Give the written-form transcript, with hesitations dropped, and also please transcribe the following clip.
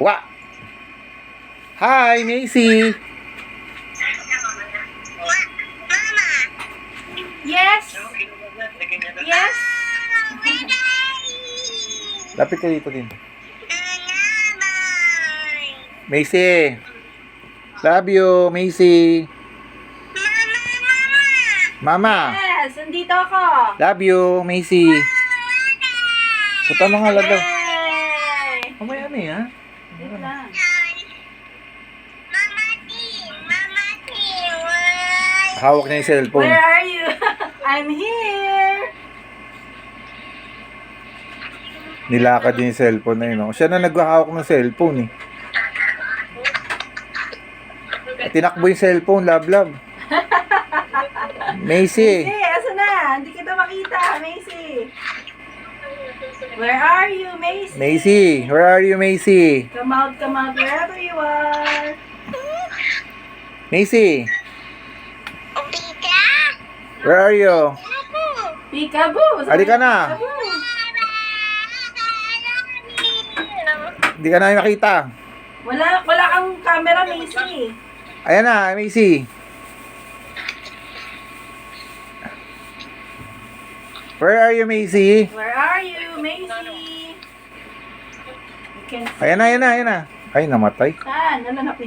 Wa! Hi, Macy! Yes! Yes! Lapit ka dito din. Macy! Love you, Macy! Mama! Yes! Nandito ako! Love you, Macy! Puta mga lagaw. Yay! Mamaya na ha? Wait lang. Hawak niya yung cellphone. Where are you? I'm here! Nilakad niya yung cellphone na yun. No? Siya na naghahawak ng cellphone eh. Tinakbo yung cellphone, love. Macy! Macy, asa na? Hindi kita makita, Macy. Where are you, Macy? Macy! Where are you, Macy? Come out, wherever you are. Macy! Where are you? Peekaboo! Halika na. Peekaboo. Hindi ka namin makita. Wala kang camera, Macy. Ayan na, Macy. Where are you, Macy? Where are you, Macy? You can see. Ayan na. Ay, namatay. Saan? Nalanap